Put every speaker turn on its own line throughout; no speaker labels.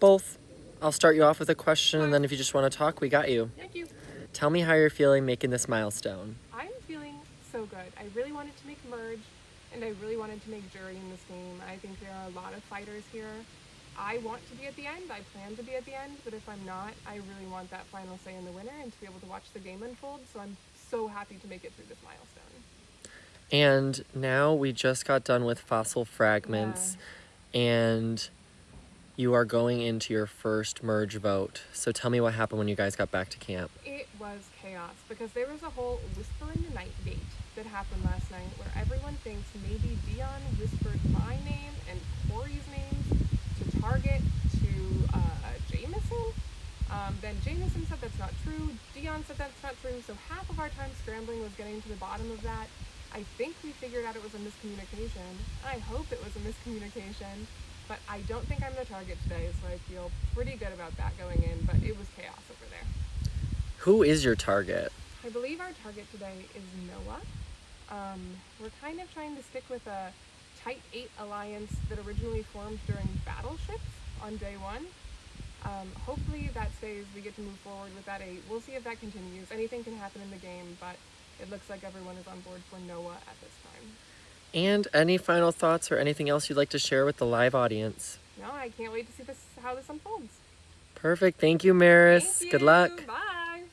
both. I'll start you off with a question, and then if you just want to talk, we got you.
Thank you.
Tell me how you're feeling making this milestone.
I'm feeling so good. I really wanted to make Merge, and I really wanted to make Jury in this game. I think there are a lot of fighters here. I want to be at the end. I plan to be at the end, but if I'm not, I really want that final say in the winner and to be able to watch the game unfold. So I'm so happy to make it through this milestone.
And now we just got done with Fossil Fragments, and you are going into your first Merge vote. So tell me what happened when you guys got back to camp.
It was chaos because there was a whole Whisper in the Night date that happened last night where everyone thinks maybe Dion whispered my name and Corey's names to target to Jameson. Then Jameson said that's not true. Dion said that's not true. So half of our time scrambling was getting to the bottom of that. I think we figured out it was a miscommunication. I hope it was a miscommunication. But I don't think I'm the target today, so I feel pretty good about that going in, but it was chaos over there.
Who is your target?
I believe our target today is Noah. We're kind of trying to stick with a Tight 8 alliance that originally formed during Battleships on day 1. Hopefully that stays, we get to move forward with that 8. We'll see if that continues. Anything can happen in the game, but it looks like everyone is on board for Noah at this time.
And any final thoughts or anything else you'd like to share with the live audience?
No, I can't wait to see how this unfolds.
Perfect. Thank you, Maris.
Thank you.
Good luck.
Bye.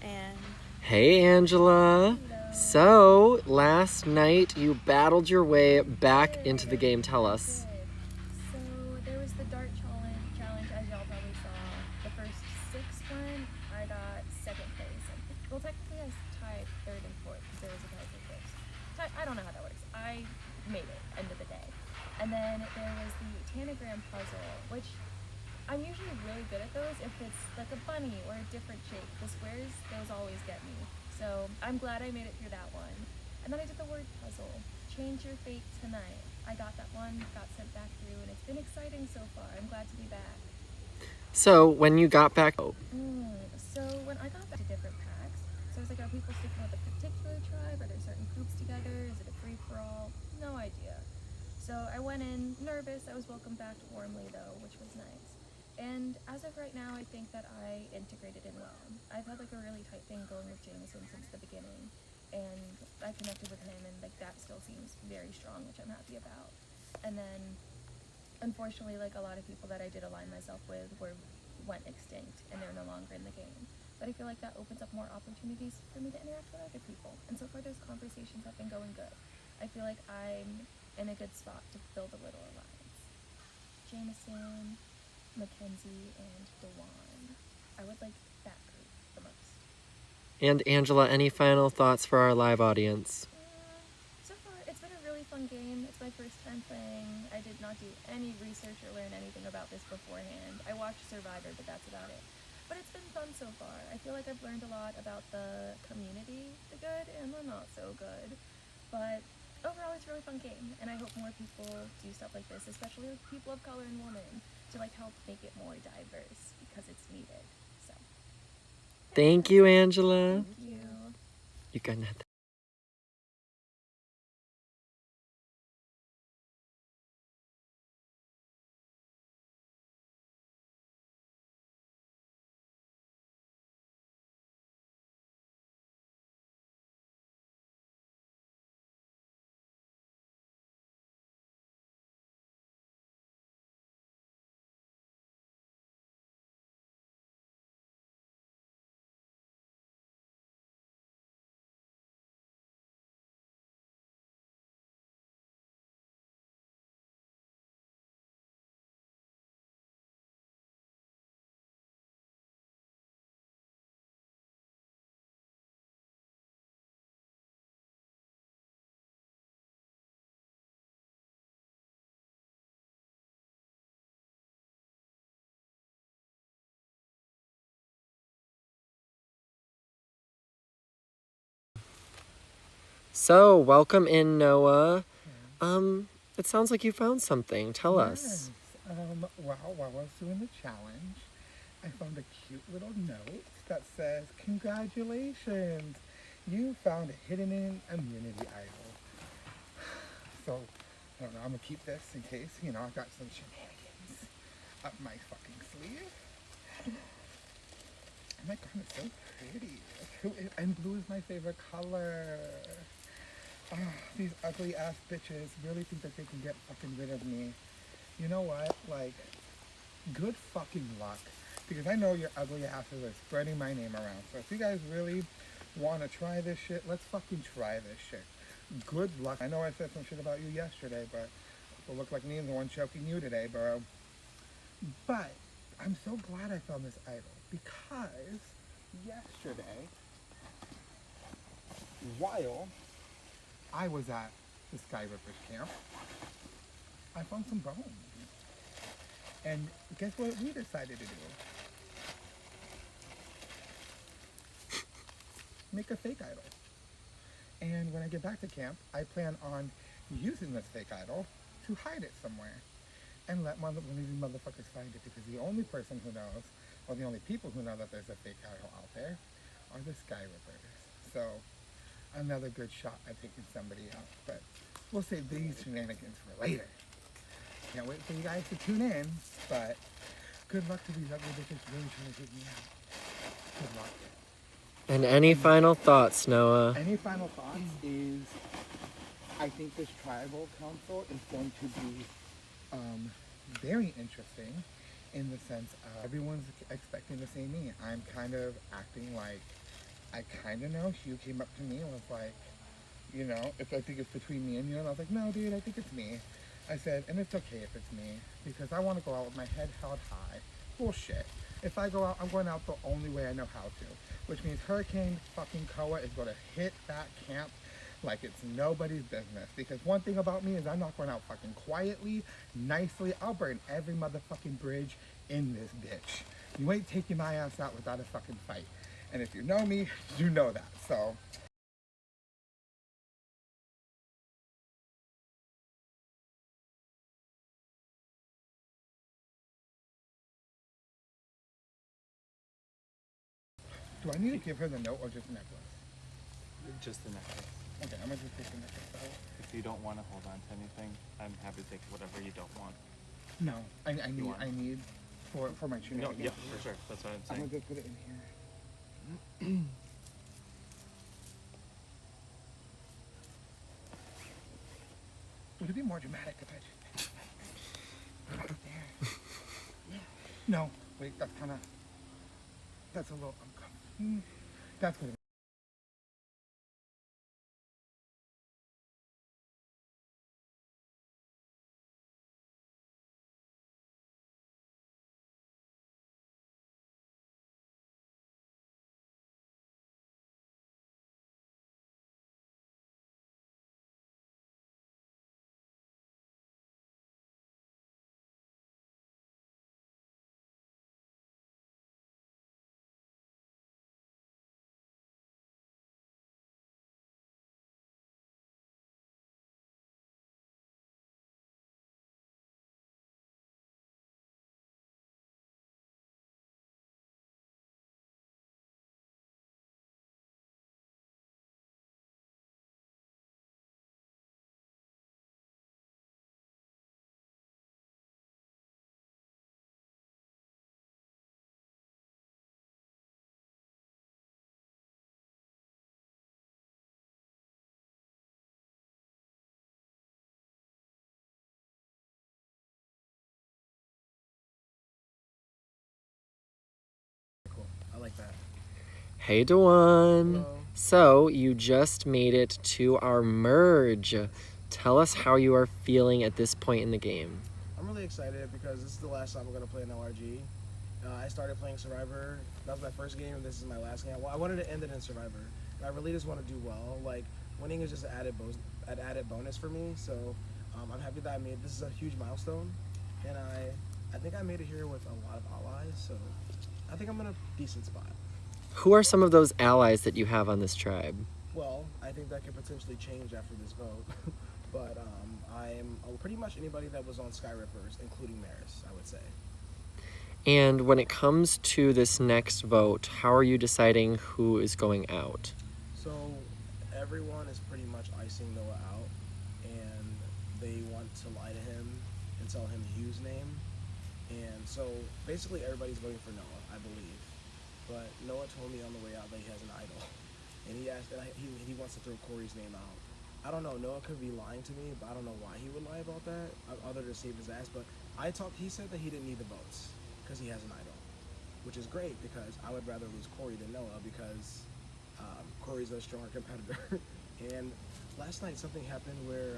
And
Hey, Angela.
hello.
So, last night you battled your way back into the game. Tell us.
So there was the dart challenge, as y'all probably saw. The first 6 went, I got 2nd place. Well, technically I tied 3rd and 4th because there was a tie for 1st. I don't know how that works. I made it, end of the day. And then there was the tanagram puzzle, which I'm usually really good at those if it's like a bunny or a different shape. The squares, those always get me. So I'm glad I made it through that one. And then I did the word puzzle. Change your fate tonight. I got that one, got sent back through, and it's been exciting so far. I'm glad to be back.
So, when you got back,
So when I got back to different packs, so I was like, are people sticking with a particular tribe? Are there certain groups together? Is it a free-for-all? No idea. So I went in nervous. I was welcomed back warmly though, which was nice. And as of right now, I think that I integrated in well. I've had like a really tight thing going with Jameson since the beginning, and I connected with him, and like that still seems very strong, which I'm happy about. And then, unfortunately, like a lot of people that I did align myself with went extinct, and they're no longer in the game. But I feel like that opens up more opportunities for me to interact with other people. And so far, those conversations have been going good. I feel like I'm in a good spot to build a little alliance. Jameson, Mackenzie, and Dewan. I would like that group the most.
and Angela, any final thoughts for our live audience?
So far, it's been a really fun game. It's my first time playing. I did not do any research or learn anything about this beforehand. I watched Survivor, but that's about it. But it's been fun so far. I feel like I've learned a lot about the community, the good and the not so good. But overall, it's a really fun game, and I hope more people do stuff like this, especially with people of color and women, to like help make it more diverse because it's needed. So
Thank you, Angela.
thank you.
You got nothing. So, welcome in, Noah. It sounds like you found something. Tell us.
Well, while I was doing the challenge, I found a cute little note that says, "Congratulations, you found a hidden immunity idol." So, I don't know, I'm gonna keep this in case, you know, I've got some shenanigans up my fucking sleeve. Oh my god, it's so pretty. And blue is my favorite color. Ah, these ugly ass bitches really think that they can get fucking rid of me. You know what? Like, good fucking luck. Because I know your ugly asses are spreading my name around. So if you guys really want to try this shit, let's fucking try this shit. Good luck. I know I said some shit about you yesterday, but it'll look like me and the one choking you today, bro. But I'm so glad I found this idol because yesterday, while I was at the Sky Rippers camp, I found some bones. And guess what we decided to do? Make a fake idol. And when I get back to camp, I plan on using this fake idol to hide it somewhere and let one of these motherfuckers find it, because the only person who knows, or the only people who know that there's a fake idol out there are the Sky Rippers. So another good shot at taking somebody out, but we'll save these shenanigans for later. Can't wait for you guys to tune in, but good luck to these ugly bitches really trying to take me out. Good luck.
And any final thoughts, Noah?
Any final thoughts is, I think this tribal council is going to be very interesting in the sense of everyone's expecting to see me. I'm kind of acting like I kind of know. Hugh came up to me and was like, you know, if I think it's between me and you, and I was like, no, dude, I think it's me. I said, and it's okay if it's me, because I want to go out with my head held high. Bullshit. If I go out, I'm going out the only way I know how to, which means Hurricane fucking Koa is going to hit that camp like it's nobody's business. Because one thing about me is I'm not going out fucking quietly, nicely. I'll burn every motherfucking bridge in this bitch. You ain't taking my ass out without a fucking fight. And if you know me, you know that. So do I need to give her the note or just the necklace?
Just the necklace.
Okay, I'm gonna just take the necklace out.
If you don't want to hold on to anything, I'm happy to take whatever you don't want.
No, I
want?
need for my tuna.
No, yeah, for sure. That's what I'm
I'm
saying.
gonna just put it in here. Would it be more dramatic if I just put it there? No, wait, that's a little uncomfortable. That's gonna be.
I like that.
Hey, Dewan.
Hello.
So, you just made it to our merge. Tell us how you are feeling at this point in the game.
I'm really excited because this is the last time we're going to play in LRG. I started playing Survivor. That was my first game, and this is my last game. Well, I wanted to end it in Survivor. And I really just want to do well. Like, winning is just an added bonus for me. So I'm happy that I made this is a huge milestone. And I think I made it here with a lot of allies. So I think I'm in a decent spot.
Who are some of those allies that you have on this tribe?
Well, I I think that could potentially change after this vote. But I'm pretty much anybody that was on Sky Rippers, including Maris, I would say.
And when it comes to this next vote, how are you deciding who is going out?
So everyone is pretty much icing Noah out, and they want to lie to him and tell him Hugh's name. And so basically everybody's voting for Noah, I believe. But Noah told me on the way out that he has an idol, and he asked, he wants to throw Corey's name out. I don't know. Noah could be lying to me, but I don't know why he would lie about that, other than save his ass. But he said that he didn't need the votes because he has an idol, which is great because I would rather lose Corey than Noah because Corey's a stronger competitor. And last night something happened where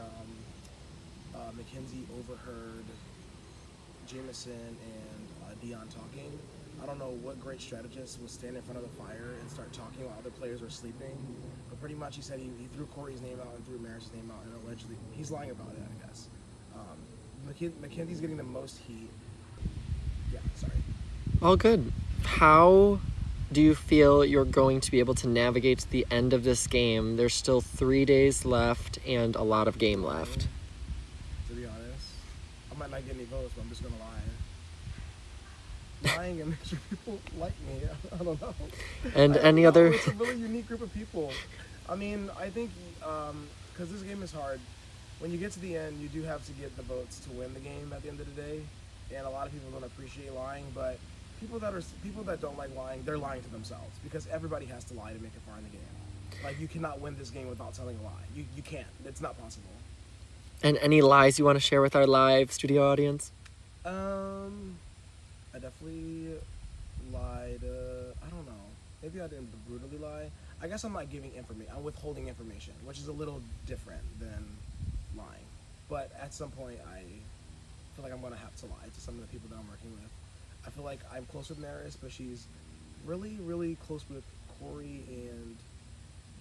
Mackenzie overheard Jameson and Dion talking. I don't know what great strategist would stand in front of the fire and start talking while other players were sleeping. But pretty much he said he threw Corey's name out and threw Maris' name out, and allegedly he's lying about it, I guess. Mackenzie's getting the most heat. Yeah, sorry.
All good. How do you feel you're going to be able to navigate the end of this game? There's still 3 days left and a lot of game left.
To be honest, I might not get any votes, but I'm just gonna lie. Lying and make sure people like me. I don't know.
And
I don't
any
know.
other...
It's a really unique group of people. I mean, I think because this game is hard. When you get to the end, you do have to get the votes to win the game at the end of the day. And a lot of people don't appreciate lying, but people that don't like lying, they're lying to themselves because everybody has to lie to make it far in the game. Like you cannot win this game without telling a lie. You can't. It's not possible.
And any lies you want to share with our live studio audience?
I definitely lied. I don't know. Maybe I didn't brutally lie. I guess I'm not giving information. I'm withholding information, which is a little different than lying. But at some point, I feel like I'm gonna have to lie to some of the people that I'm working with. I feel like I'm close with Maris, but she's really, really close with Corey and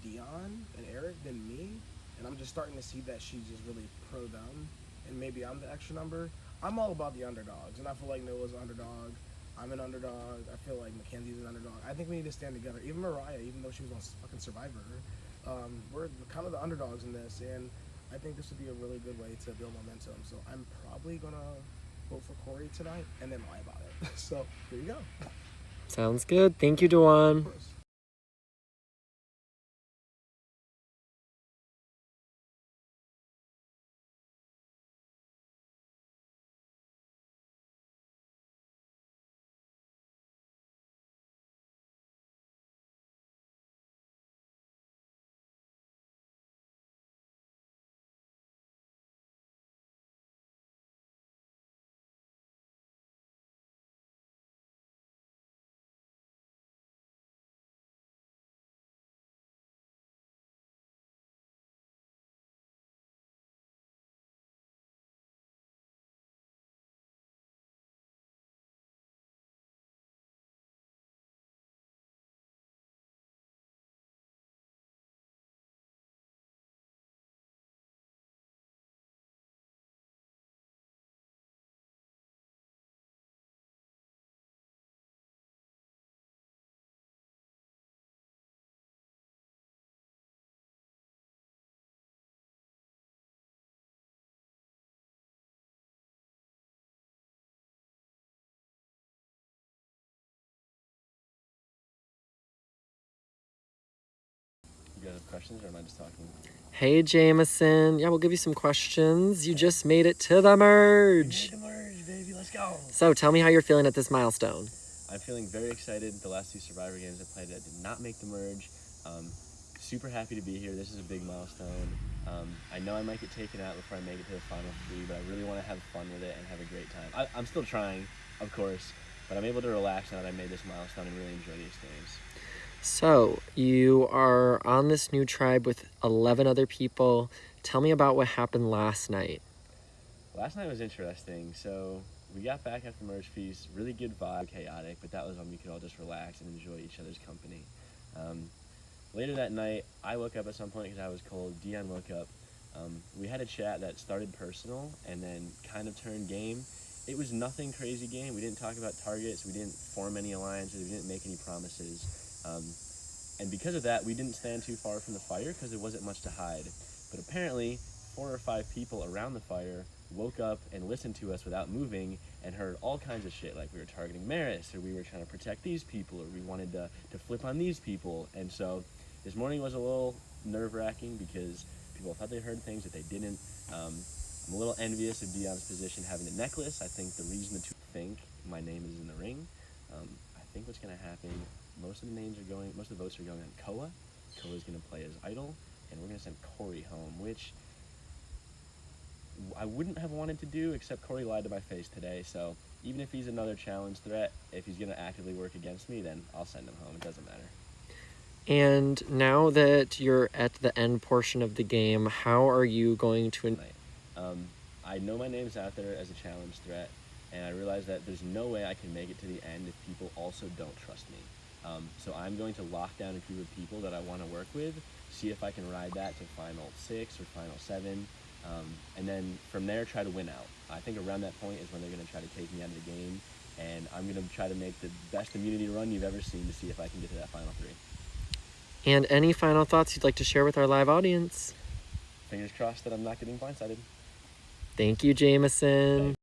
Dion and Eric than me. And I'm just starting to see that she's just really pro them. And maybe I'm the extra number. I'm all about the underdogs, and I feel like Noah's an underdog. I'm an underdog. I feel like Mackenzie's an underdog. I think we need to stand together. Even Mariah, even though she was on fucking Survivor, we're kind of the underdogs in this, and I think this would be a really good way to build momentum. So I'm probably gonna vote for Corey tonight and then lie about it. So here you go.
Sounds good. Thank you, Dewan.
Of course.
You guys have questions, or am I just talking?
Hey, Jameson. Yeah, we'll give you some questions. You just made it to the merge.
The merge, baby, let's go.
So tell me how you're feeling at this milestone.
I'm feeling very excited. The last 2 Survivor games I played that did not make the merge. Super happy to be here. This is a big milestone. I know I might get taken out before I make it to the final 3, but I really want to have fun with it and have a great time. I'm still trying, of course, but I'm able to relax now that I made this milestone and really enjoy these games.
So you are on this new tribe with 11 other people. Tell me about what happened last night.
Last night was interesting. So we got back after merge feast, really good vibe, chaotic, but that was when we could all just relax and enjoy each other's company. Later that night, I woke up at some point because I was cold. Dion woke up. We had a chat that started personal and then kind of turned game. It was nothing crazy game. We didn't talk about targets. We didn't form any alliances. We didn't make any promises. And because of that, we didn't stand too far from the fire because there wasn't much to hide. But apparently, 4 or 5 people around the fire woke up and listened to us without moving and heard all kinds of shit, like we were targeting Maris, or we were trying to protect these people, or we wanted to flip on these people. And so this morning was a little nerve-wracking because people thought they heard things that they didn't. I'm a little envious of Dion's position having a necklace. I think the reason the two think my name is in the ring. I think what's going to happen, most of the votes are going on Koa. Koa's going to play as idol, and we're going to send Corey home, which I wouldn't have wanted to do, except Corey lied to my face today. So even if he's another challenge threat, if he's going to actively work against me, then I'll send him home. It doesn't matter.
And now that you're at the end portion of the game, how are you going to...
I know my name's out there as a challenge threat, and I realize that there's no way I can make it to the end if people also don't trust me. So I'm going to lock down a group of people that I want to work with, see if I can ride that to Final 6 or Final 7, and then from there try to win out. I think around that point is when they're going to try to take me out of the game, and I'm going to try to make the best immunity run you've ever seen to see if I can get to that Final 3.
And any final thoughts you'd like to share with our live audience?
Fingers crossed that I'm not getting blindsided.
Thank you, Jameson.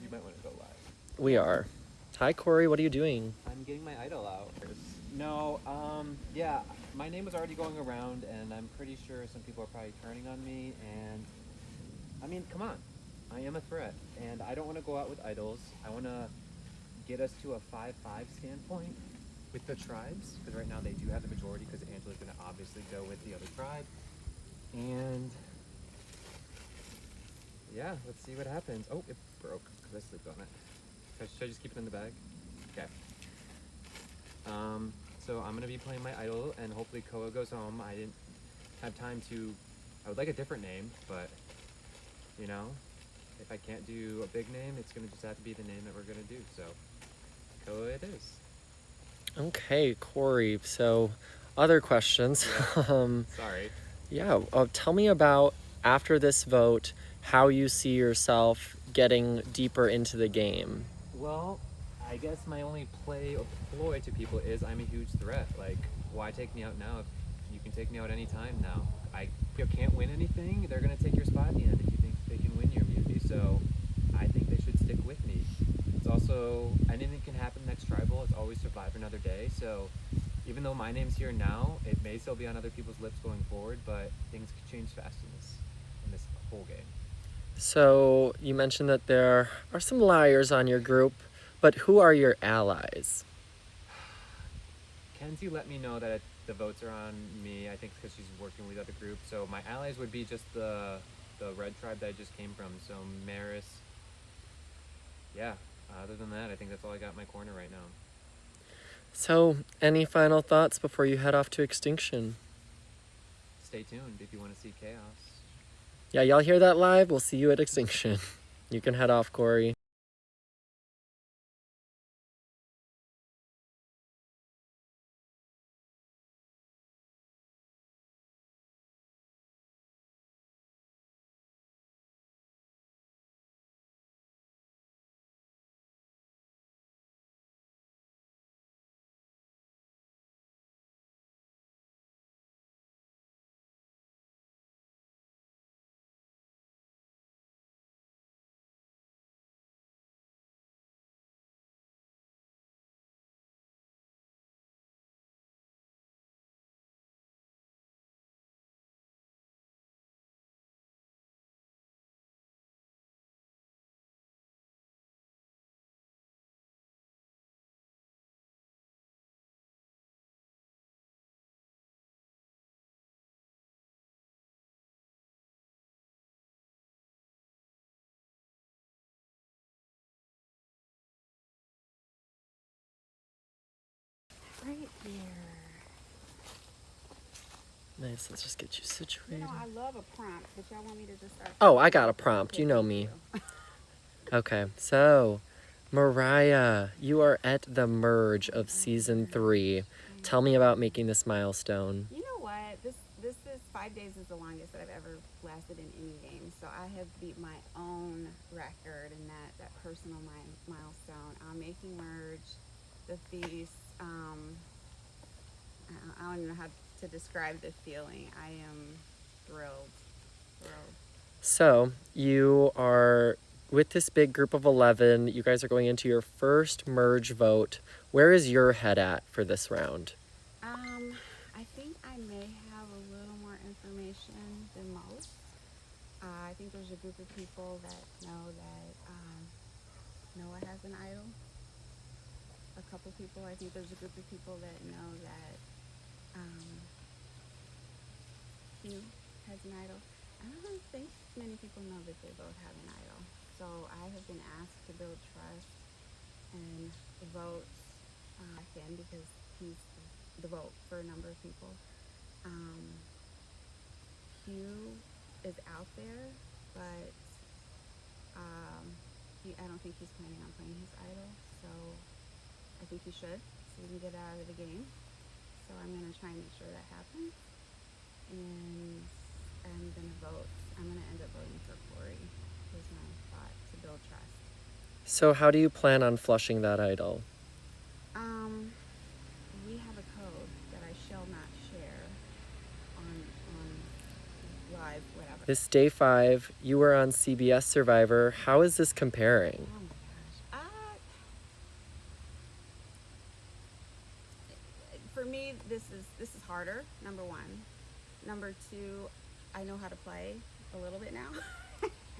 You might want to go live.
We are. Hi, Corey. What are you doing?
I'm getting my idol out. No, yeah, my name was already going around, and I'm pretty sure some people are probably turning on me, and, I mean, come on. I am a threat, and I don't want to go out with idols. I want to get us to a 5-5 standpoint with the tribes, because right now they do have the majority, because Angela's going to obviously go with the other tribe, and yeah, let's see what happens. Oh, it broke, because I slipped on it. Should I just keep it in the bag? Okay. So I'm gonna be playing my idol, and hopefully Koa goes home. I didn't have time to. I would like a different name, but you know, if I can't do a big name, it's gonna just have to be the name that we're gonna do. So Koa it is.
Okay, Corey. So, other questions.
Yeah. Sorry.
Yeah. Tell me about, after this vote, how you see yourself getting deeper into the game.
Well, I guess my only play or ploy to people is I'm a huge threat. Like, why take me out now if you can take me out anytime now? I can't win anything. They're going to take your spot at the end if you think they can win your immunity. So I think they should stick with me. It's also, anything can happen next tribal. It's always survive another day. So even though my name's here now, it may still be on other people's lips going forward, but things could change fast in this whole game.
So, you mentioned that there are some liars on your group, but who are your allies?
Kenzie let me know that the votes are on me. I think because she's working with other groups. So my allies would be just the red tribe that I just came from. So Maris. Yeah. Other than that, I think that's all I got in my corner right now.
So, any final thoughts before you head off to extinction?
Stay tuned if you want to see chaos.
Yeah, y'all hear that live? We'll see you at extinction. You can head off, Corey.
right here.
Nice. Let's just get you
You
situated.
know, I love a prompt, but y'all want me to just start.
Oh, I got a prompt. You
Okay,
know
thank
me.
you.
Okay, so Mariah, you are at the merge of season 3. Tell me about making this milestone.
You know what? This is 5 days is the longest that I've ever lasted in any game. So I have beat my own record in that personal milestone. Making merge, the feast. I don't even know how to describe the feeling. I am thrilled. Thrilled.
So, you are with this big group of 11. You guys are going into your first merge vote. Where is your head at for this round?
I think I may have a little more information than most. I think there's a group of people that know that Noah has an idol. A couple people. I think there's a group of people that know that Hugh has an idol. I don't think many people know that they both have an idol. So I have been asked to build trust and vote in because he's the vote for a number of people. Hugh is out there, but I don't think he's planning on playing his idol. So I think he should, so he can get out of the game. So I'm gonna try and make sure that happens. And I'm gonna end up voting for Corey, was my thought, to build trust.
So, how do you plan on flushing that idol?
We have a code that I shall not share on live, whatever.
This day 5, you were on CBS Survivor. How is this comparing?
Oh my gosh. For me, this is harder, number one. Number two, I know how to play a little bit now.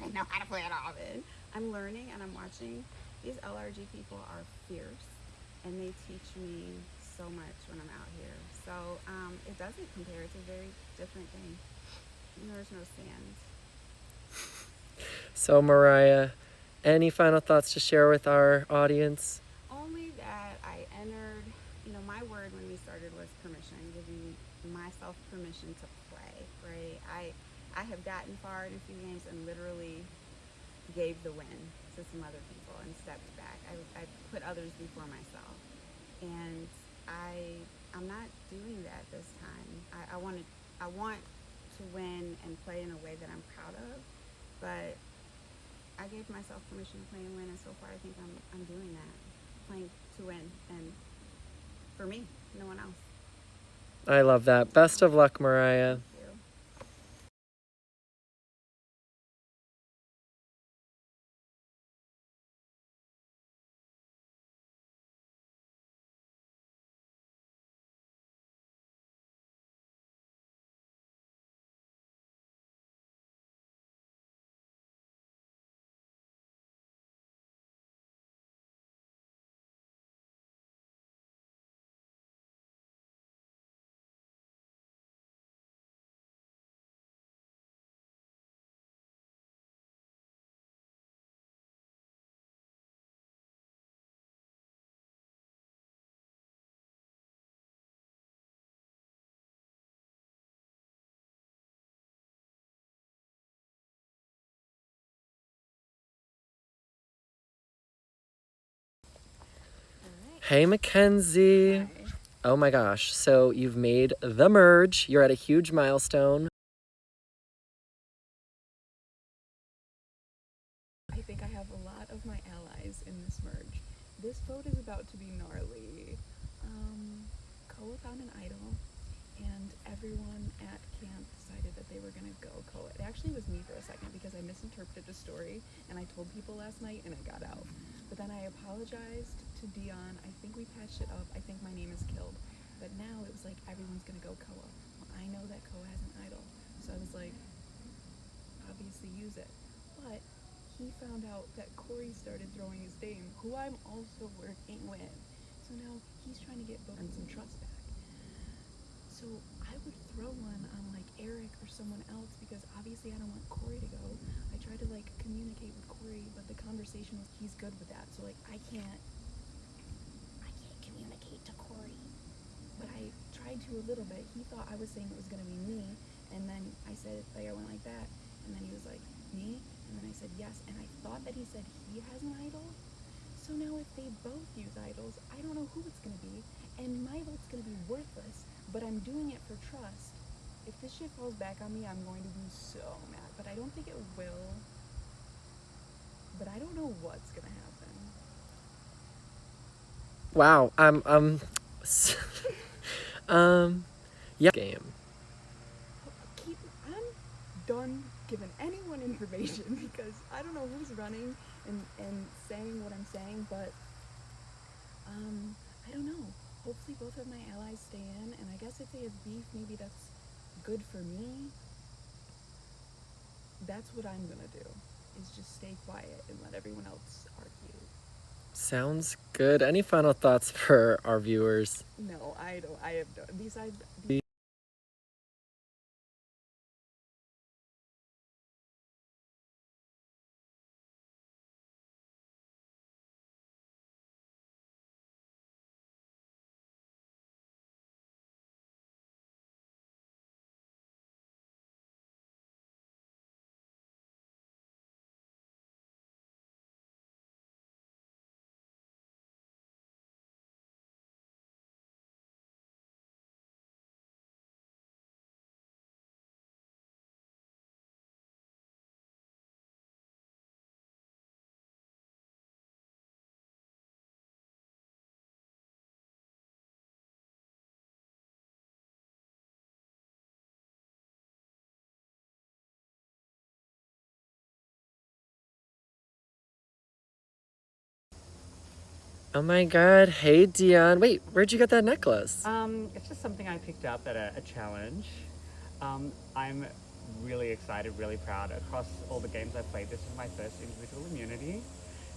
I know how to play it often. I'm learning and I'm watching. These LRG people are fierce and they teach me so much when I'm out here. So it doesn't compare. It's a very different thing. There's no sand.
So, Mariah, any final thoughts to share with our audience?
Only that I entered, my word when we started was permission, giving myself permission to play, right? I have gotten far in a few games and literally gave the win to some other people and stepped back. I put others before myself. And I'm not doing that this time. I want to win and play in a way that I'm proud of, but I gave myself permission to play and win, and so far I think I'm doing that, playing to win, and for me, no one else.
I love that. Best of luck, Mariah.
Thank you.
Hey, Mackenzie.
Hi.
Oh my gosh. So, you've made the merge. You're at a huge milestone.
I think I have a lot of my allies in this merge. This vote is about to be gnarly. Koa found an idol, and everyone at camp decided that they were gonna go Koa. It actually was me for a second because I misinterpreted the story, and I told people last night, and it got out. But then I apologized to Dion. I think we patched it up. I think my name is killed. But now it was like everyone's gonna go Koa. Well, I know that Koa has an idol, so I was like, obviously use it. But he found out that Corey started throwing his name, who I'm also working with. So now he's trying to get Bo and some trust back. So I would throw one on like Eric or someone else because obviously I don't want Corey to go. I tried to like communicate with Corey, but the conversation was he's good with that. So like I can't communicate to Corey.
into a little bit. He thought I was saying it was gonna be me, and then I said, like, I went like that, and then he was like, me? And then I said yes, and I thought that he said he has an idol. So now if they both use idols, I don't know who it's gonna be, and my vote's gonna be worthless, but I'm doing it for trust. If this shit falls back on me, I'm going to be so mad, but I don't think it will. But I don't know what's gonna happen.
Wow. Yeah. Game.
I'm done giving anyone information because I don't know who's running and saying what I'm saying, but I don't know. Hopefully both of my allies stay in, and I guess if they have beef, maybe that's good for me. That's what I'm gonna do, is just stay quiet and let everyone else argue.
Sounds good. Any final thoughts for our viewers?
No, I don't. I have no. Besides,
Oh my god. Hey, Dion. Wait, where'd you get that necklace?
It's just something I picked up at a challenge. I'm really excited, really proud. Across all the games I've played, this is my first individual immunity.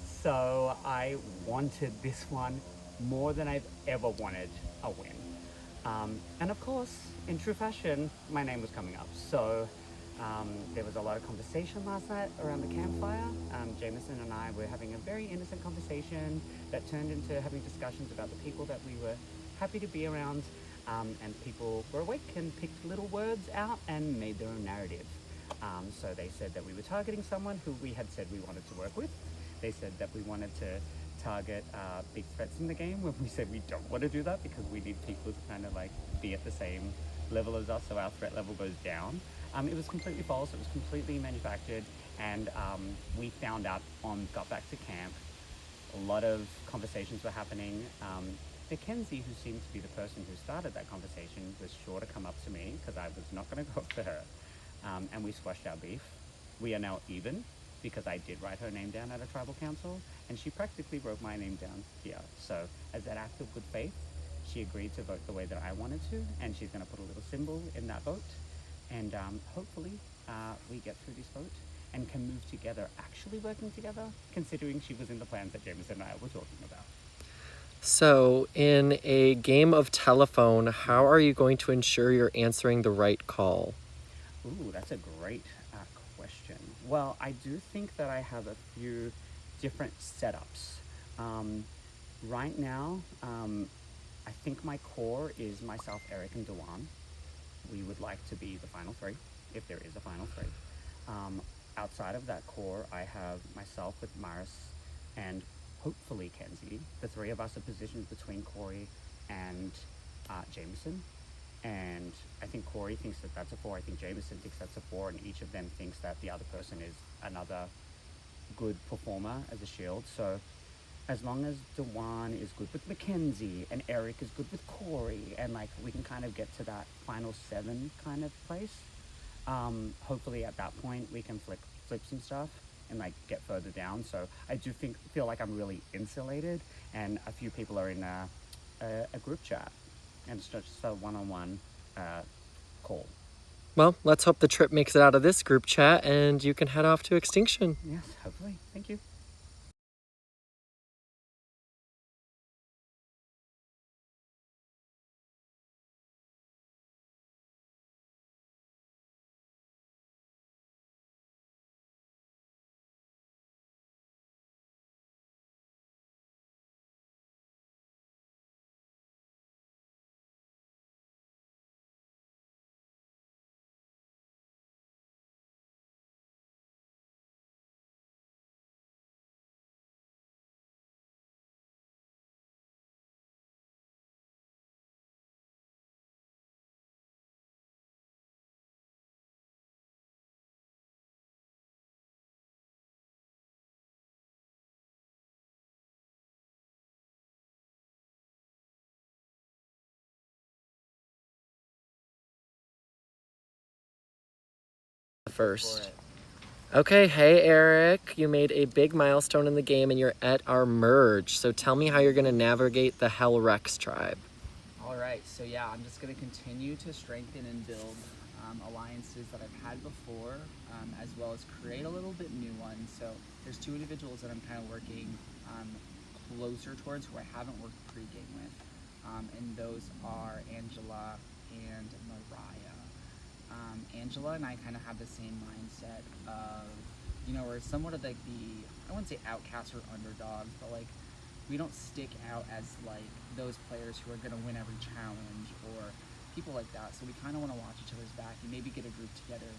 So I wanted this one more than I've ever wanted a win. And of course, in true fashion, my name was coming up. So there was a lot of conversation last night around the campfire. Jameson and I were having a very innocent conversation that turned into having discussions about the people that we were happy to be around. And people were awake and picked little words out and made their own narrative. So they said that we were targeting someone who we had said we wanted to work with. They said that we wanted to target big threats in the game when we said we don't want to do that because we need people to kind of like be at the same level as us so our threat level goes down. It was completely false, it was completely manufactured, and we found out got back to camp. A lot of conversations were happening. Mackenzie, who seemed to be the person who started that conversation, was sure to come up to me because I was not going to go up to her. And we squashed our beef. We are now even because I did write her name down at a tribal council and she practically wrote my name down here. So as an act of good faith, she agreed to vote the way that I wanted to, and she's going to put a little symbol in that vote. And hopefully we get through this vote and can move together, actually working together, considering she was in the plans that Jameson and I were talking about.
So, in a game of telephone, how are you going to ensure you're answering the right call?
Ooh, that's a great question. Well, I do think that I have a few different setups. Right now, I think my core is myself, Eric, and Dewan. We would like to be the final three, if there is a final three. Outside of that core, I have myself with Maris and hopefully Kenzie. The three of us are positioned between Corey and Jameson. And I think Corey thinks that that's a 4. I think Jameson thinks that's a 4. And each of them thinks that the other person is another good performer as a shield. So as long as Dewan is good with Mackenzie and Eric is good with Corey, and like we can kind of get to that final 7 kind of place, hopefully at that point we can flip some stuff and like get further down. So I do feel like I'm really insulated, and a few people are in a group chat, and it's just a one-on-one call.
Well, let's hope the trip makes it out of this group chat and you can head off to Extinction.
Yes, hopefully. Thank you.
Let's go for
first.
it.
Okay, hey Eric, you made a big milestone in the game and you're at our merge. So tell me how you're gonna navigate the Hellrex tribe.
All right, so yeah, I'm just going to continue to strengthen and build alliances that I've had before, as well as create a little bit new ones. So there's two individuals that I'm kind of working closer towards who I haven't worked pre-game with, and those are Angela and Mariah. Angela and I kind of have the same mindset of, we're somewhat of like I wouldn't say outcasts or underdogs, but like we don't stick out as like those players who are going to win every challenge or people like that. So we kind of want to watch each other's back and maybe get a group together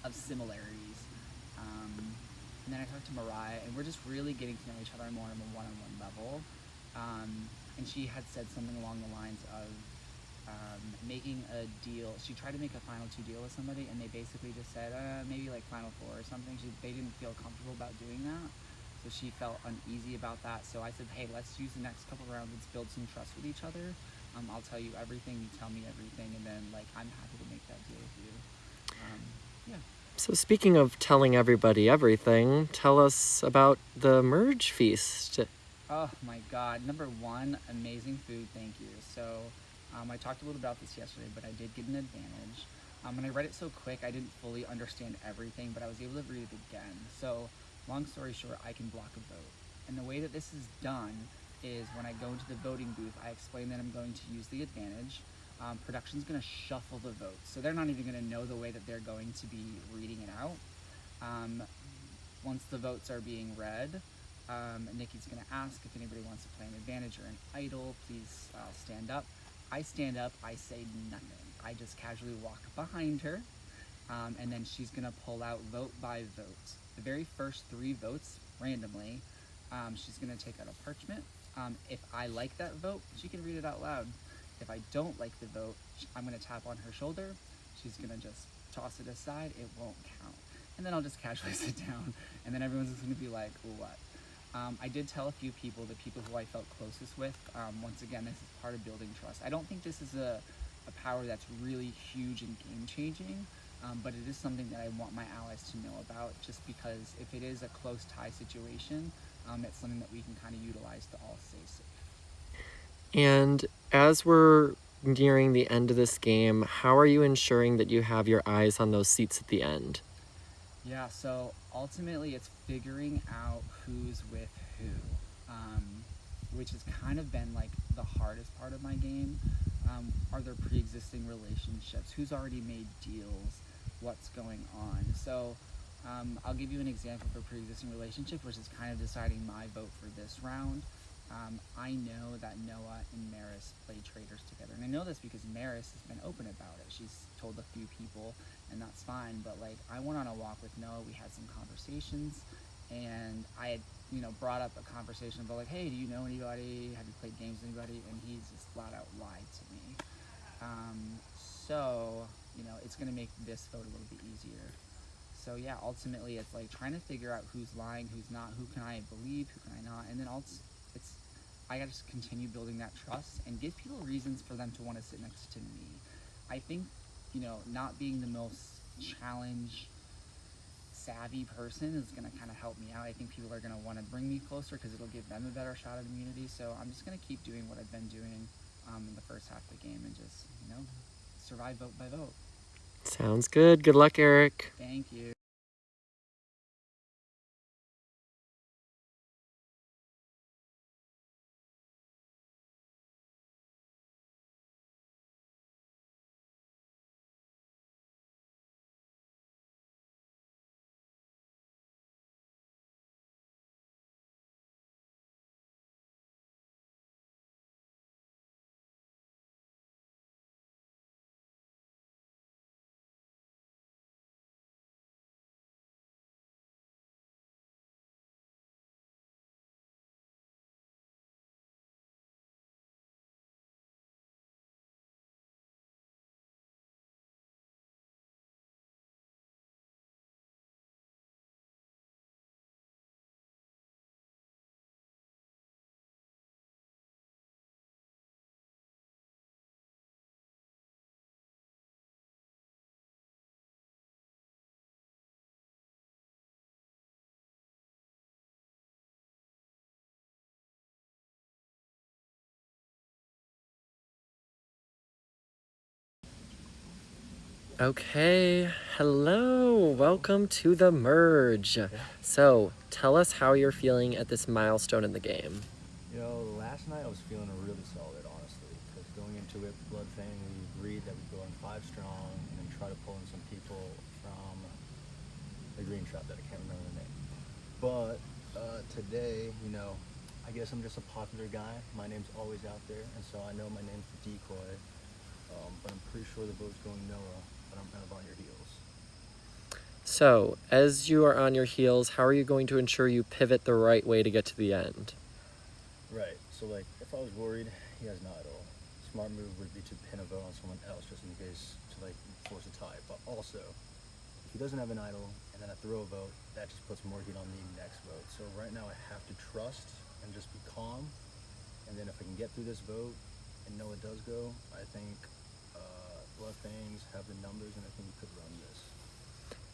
of similarities. And then I talked to Mariah, and we're just really getting to know each other more on a one-on-one level. And she had said something along the lines of making a deal. She tried to make a final 2 deal with somebody, and they basically just said maybe like final 4 or something. They didn't feel comfortable about doing that. So she felt uneasy about that. So I said, hey, let's use the next couple rounds. Let's build some trust with each other. I'll tell you everything, you tell me everything, and then like I'm happy to make that deal with you. Yeah.
So speaking of telling everybody everything, tell us about the merge feast.
Oh my God. Number one, amazing food. Thank you. So I talked a little about this yesterday, but I did get an advantage. When I read it so quick, I didn't fully understand everything, but I was able to read it again. So long story short, I can block a vote. And the way that this is done is when I go into the voting booth, I explain that I'm going to use the advantage. Production's going to shuffle the votes. So they're not even going to know the way that they're going to be reading it out. Once the votes are being read, Nikki's going to ask if anybody wants to play an advantage or an idol, please stand up. I stand up, I say nothing. I just casually walk behind her, and then she's going to pull out vote by vote. The very first 3 votes, randomly, she's going to take out a parchment. If I like that vote, she can read it out loud. If I don't like the vote, I'm going to tap on her shoulder. She's going to just toss it aside. It won't count. And then I'll just casually sit down, and then everyone's just going to be like, what? I did tell a few people, the people who I felt closest with. Once again, this is part of building trust. I don't think this is a power that's really huge and game-changing, but it is something that I want my allies to know about, just because if it is a close tie situation, it's something that we can kind of utilize to all stay safe.
And as we're nearing the end of this game, how are you ensuring that you have your eyes on those seats at the end?
Yeah, so ultimately it's figuring out who's with who, which has kind of been like the hardest part of my game. Are there pre-existing relationships? Who's already made deals? What's going on? So I'll give you an example for pre-existing relationship, which is kind of deciding my vote for this round. I know that Noah and Maris play traitors together, and I know this because Maris has been open about it. She's told a few people, and that's fine, but like I went on a walk with Noah, we had some conversations, and I had brought up a conversation about like, hey, do you know anybody, have you played games with anybody, and he's just flat out lied to me. So it's going to make this vote a little bit easier. So yeah, ultimately it's like trying to figure out who's lying, who's not, who can I believe, who can I not, and then I gotta just continue building that trust and give people reasons for them to want to sit next to me. I think, not being the most challenge savvy person is going to kind of help me out. I think people are going to want to bring me closer because it'll give them a better shot at immunity. So I'm just going to keep doing what I've been doing in the first half of the game and just, survive vote by vote.
Sounds good. Good luck, Eric.
Thank you.
Okay, hello, welcome to the merge. So, tell us how you're feeling at this milestone in the game.
You know, last night I was feeling really solid, honestly, because going into it, Bloodfang, we agreed that we'd go in 5 strong and then try to pull in some people from the green trap that I can't remember the name. But today, you know, I guess I'm just a popular guy. My name's always out there, and so I know my name's the decoy. But I'm pretty sure the vote's going Noah, but I'm kind of on your heels.
So, as you are on your heels, how are you going to ensure you pivot the right way to get to the end?
Right, so like, if I was worried, he has an idol. Smart move would be to pin a vote on someone else just in case to like force a tie. But also, if he doesn't have an idol and then I throw a vote, that just puts more heat on the next vote. So right now I have to trust and just be calm. And then if I can get through this vote and know it does go, I think Bloodfangs have the numbers and I think we could run this.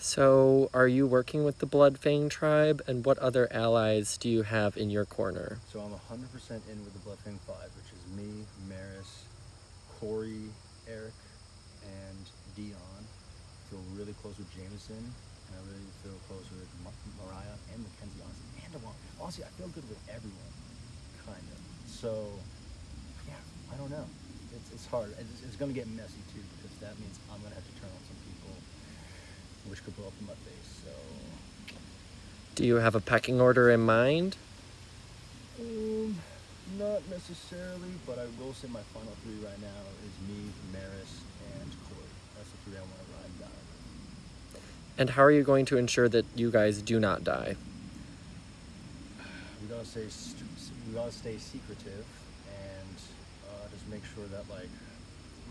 So, are you working with the Bloodfang tribe, and what other allies do you have in your corner?
So I'm 100% in with the Bloodfang 5, which is me, Maris, Corey, Eric, and Dion. I feel really close with Jameson, and I really feel close with Mariah and Mackenzie, honestly, and Devon. Honestly, I feel good with everyone, kind of. So, yeah, I don't know. It's hard. It's going to get messy, too, because that means I'm going to have to turn on some people, which could blow up in my face, so...
Do you have a pecking order in mind?
Not necessarily, but I will say my final 3 right now is me, Maris, and Corey. That's the 3 I want to ride down.
And how are you going to ensure that you guys do not die?
We gotta stay secretive and just make sure that like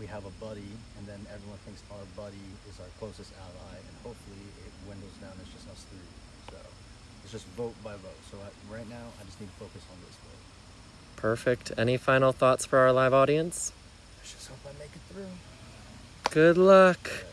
we have a buddy, and then everyone thinks our buddy is our closest ally, and hopefully it dwindles down. It's just us 3. So it's just vote by vote. So right now, I just need to focus on this vote.
Perfect. Any final thoughts for our live audience?
Let's just hope I make it through.
Good luck.